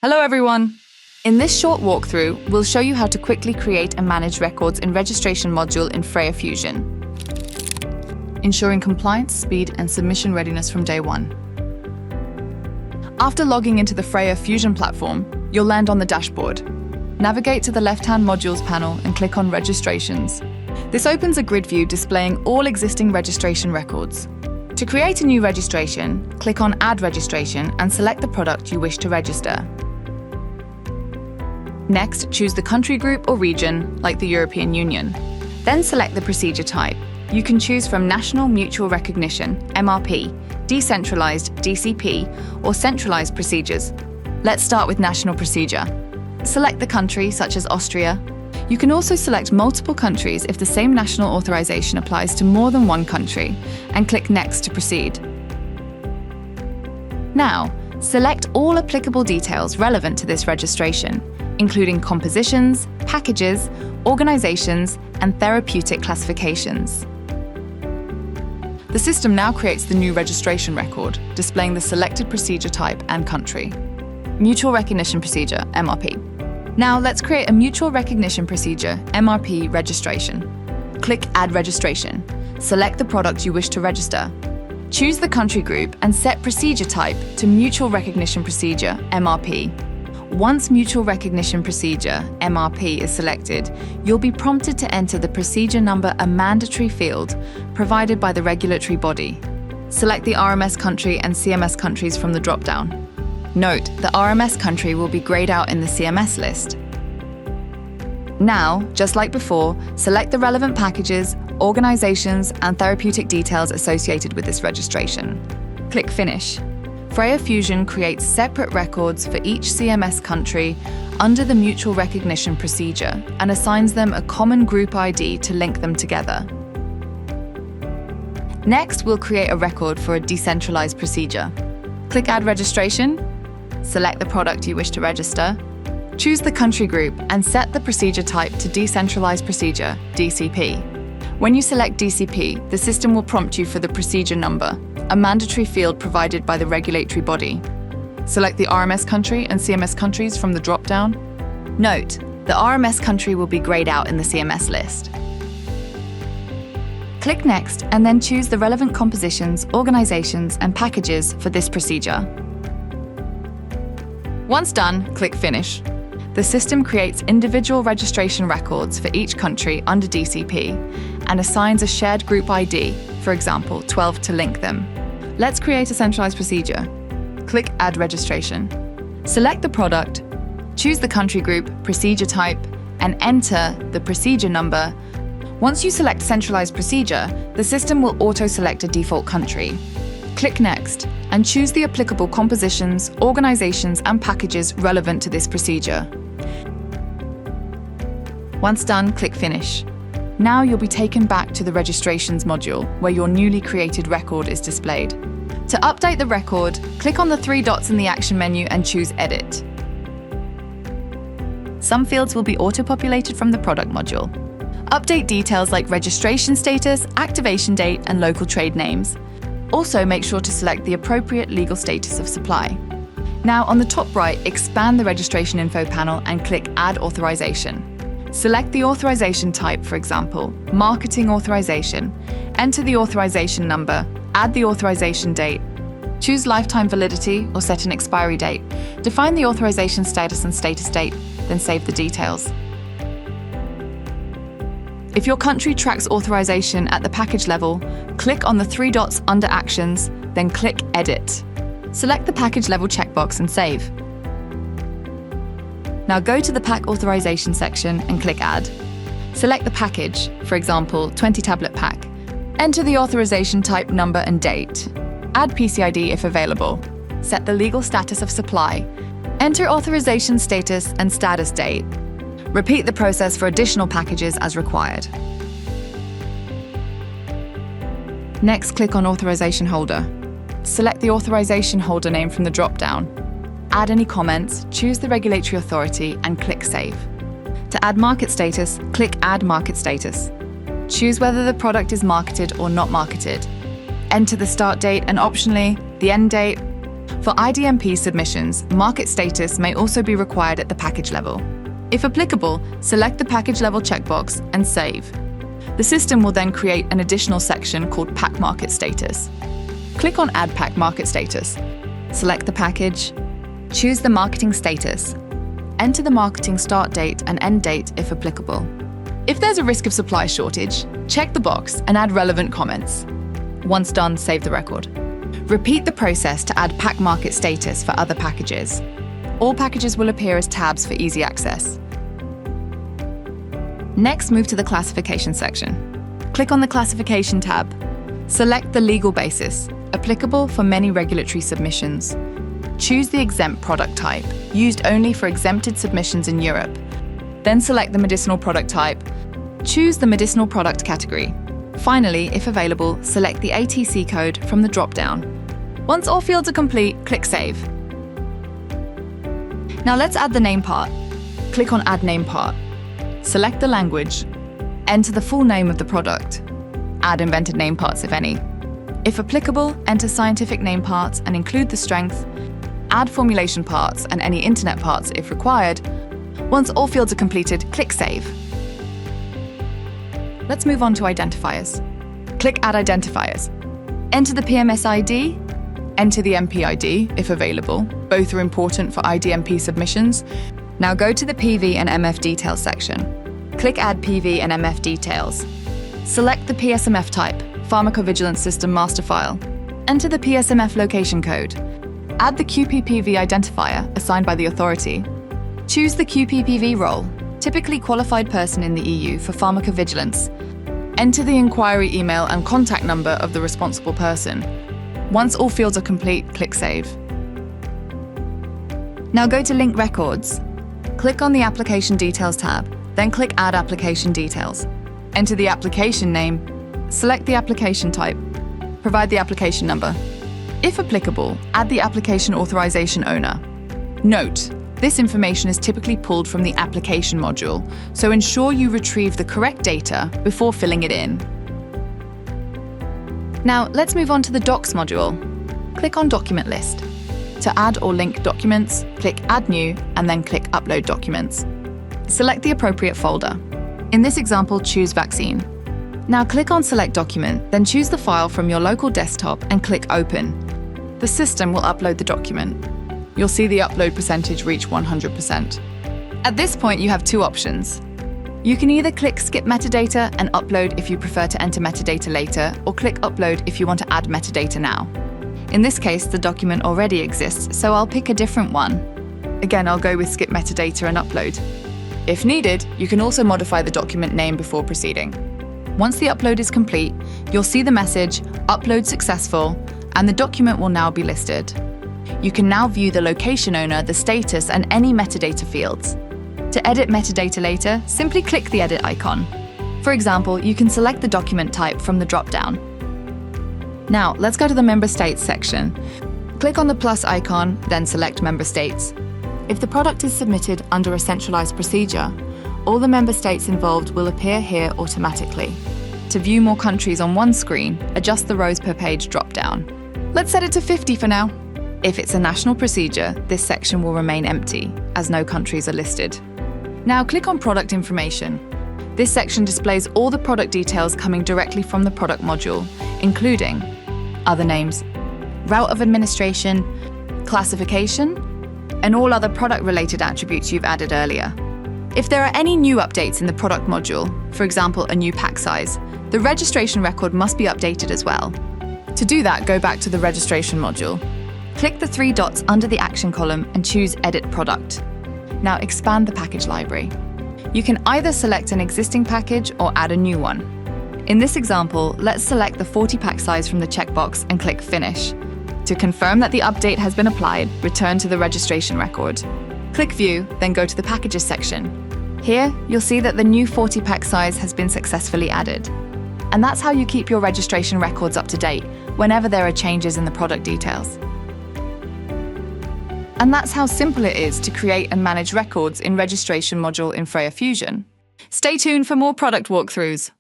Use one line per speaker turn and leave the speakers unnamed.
Hello everyone! In this short walkthrough, we'll show you how to quickly create and manage records in Registration module in Freya Fusion, ensuring compliance, speed, and submission readiness from day one. After logging into the Freya Fusion platform, you'll land on the dashboard. Navigate to the left-hand Modules panel and click on Registrations. This opens a grid view displaying all existing registration records. To create a new registration, click on Add Registration and select the product you wish to register. Next, choose the country group or region, like the European Union. Then select the procedure type. You can choose from National Mutual Recognition, MRP, Decentralized, DCP, or Centralized procedures. Let's start with National Procedure. Select the country, such as Austria. You can also select multiple countries if the same national authorization applies to more than one country, and click Next to proceed. Now, select all applicable details relevant to this registration, including compositions, packages, organizations, and therapeutic classifications. The system now creates the new registration record, displaying the selected procedure type and country. Mutual Recognition Procedure, MRP. Now let's create a Mutual Recognition Procedure, MRP registration. Click Add Registration. Select the product you wish to register. Choose the country group and set procedure type to Mutual Recognition Procedure, MRP. Once Mutual Recognition Procedure, MRP, is selected, you'll be prompted to enter the procedure number, a mandatory field provided by the regulatory body. Select the RMS country and CMS countries from the drop-down. Note, the RMS country will be grayed out in the CMS list. Now, just like before, select the relevant packages, organizations, and therapeutic details associated with this registration. Click Finish. Freya Fusion creates separate records for each CMS country under the Mutual Recognition Procedure and assigns them a common group ID to link them together. Next, we'll create a record for a decentralized procedure. Click Add Registration, select the product you wish to register, choose the country group and set the procedure type to Decentralized Procedure, DCP. When you select DCP, the system will prompt you for the procedure number, a mandatory field provided by the regulatory body. Select the RMS country and CMS countries from the drop-down. Note, the RMS country will be grayed out in the CMS list. Click Next and then choose the relevant compositions, organizations, and packages for this procedure. Once done, click Finish. The system creates individual registration records for each country under DCP and assigns a shared group ID, for example, 12, to link them. Let's create a centralized procedure. Click Add Registration. Select the product, choose the country group, procedure type, and enter the procedure number. Once you select Centralized Procedure, the system will auto-select a default country. Click Next and choose the applicable compositions, organizations, and packages relevant to this procedure. Once done, click Finish. Now you'll be taken back to the Registrations module, where your newly created record is displayed. To update the record, click on the three dots in the Action menu and choose Edit. Some fields will be auto-populated from the Product module. Update details like registration status, activation date, and local trade names. Also, make sure to select the appropriate legal status of supply. Now, on the top right, expand the Registration Info panel and click Add Authorization. Select the authorization type, for example, Marketing Authorization. Enter the authorization number, add the authorization date. Choose lifetime validity or set an expiry date. Define the authorization status and status date, then save the details. If your country tracks authorization at the package level, click on the three dots under Actions, then click Edit. Select the package level checkbox and save. Now go to the Pack Authorization section and click Add. Select the package, for example, 20 tablet pack. Enter the authorization type, number, and date. Add PCID if available. Set the legal status of supply. Enter authorization status and status date. Repeat the process for additional packages as required. Next, click on Authorization Holder. Select the authorization holder name from the drop-down. Add any comments, choose the regulatory authority, and click Save. To add market status, click Add Market Status. Choose whether the product is marketed or not marketed. Enter the start date and optionally, the end date. For IDMP submissions, market status may also be required at the package level. If applicable, select the package level checkbox and save. The system will then create an additional section called Pack Market Status. Click on Add Pack Market Status. Select the package, choose the marketing status, enter the marketing start date and end date if applicable. If there's a risk of supply shortage, check the box and add relevant comments. Once done, save the record. Repeat the process to add Pack Market Status for other packages. All packages will appear as tabs for easy access. Next, move to the Classification section. Click on the Classification tab. Select the legal basis, applicable for many regulatory submissions. Choose the exempt product type, used only for exempted submissions in Europe. Then select the medicinal product type. Choose the medicinal product category. Finally, if available, select the ATC code from the drop-down. Once all fields are complete, click Save. Now let's add the name part. Click on Add Name Part. Select the language. Enter the full name of the product. Add invented name parts if any. If applicable, enter scientific name parts and include the strength. Add formulation parts and any internet parts if required. Once all fields are completed, click Save. Let's move on to identifiers. Click Add Identifiers. Enter the PMS ID, enter the MP ID if available. Both are important for IDMP submissions. Now go to the PV and MF details section. Click Add PV and MF details. Select the PSMF type, Pharmacovigilance System Master File. Enter the PSMF location code. Add the QPPV identifier assigned by the authority. Choose the QPPV role, typically qualified person in the EU for pharmacovigilance. Enter the inquiry email and contact number of the responsible person. Once all fields are complete, click Save. Now go to Link Records. Click on the Application Details tab, then click Add Application Details. Enter the application name, select the application type, provide the application number. If applicable, add the application authorization owner. Note, this information is typically pulled from the application module, so ensure you retrieve the correct data before filling it in. Now, let's move on to the Docs module. Click on Document List. To add or link documents, click Add New and then click Upload Documents. Select the appropriate folder. In this example, choose Vaccine. Now click on Select Document, then choose the file from your local desktop and click Open. The system will upload the document. You'll see the upload percentage reach 100%. At this point, you have two options. You can either click Skip Metadata and upload if you prefer to enter metadata later, or click Upload if you want to add metadata now. In this case, the document already exists, so I'll pick a different one. Again, I'll go with Skip Metadata and Upload. If needed, you can also modify the document name before proceeding. Once the upload is complete, you'll see the message, Upload Successful, and the document will now be listed. You can now view the location owner, the status, and any metadata fields. To edit metadata later, simply click the edit icon. For example, you can select the document type from the drop-down. Now, let's go to the Member States section. Click on the plus icon, then select Member States. If the product is submitted under a centralised procedure, all the member states involved will appear here automatically. To view more countries on one screen, adjust the rows per page drop-down. Let's set it to 50 for now. If it's a national procedure, this section will remain empty, as no countries are listed. Now click on Product Information. This section displays all the product details coming directly from the product module, including other names, route of administration, classification, and all other product-related attributes you've added earlier. If there are any new updates in the product module, for example, a new pack size, the registration record must be updated as well. To do that, go back to the registration module. Click the three dots under the action column and choose Edit Product. Now expand the package library. You can either select an existing package or add a new one. In this example, let's select the 40 pack size from the checkbox and click Finish. To confirm that the update has been applied, return to the registration record. Click View, then go to the Packages section. Here, you'll see that the new 40 pack size has been successfully added. And that's how you keep your registration records up to date whenever there are changes in the product details. And that's how simple it is to create and manage records in Registration module in Freya Fusion. Stay tuned for more product walkthroughs.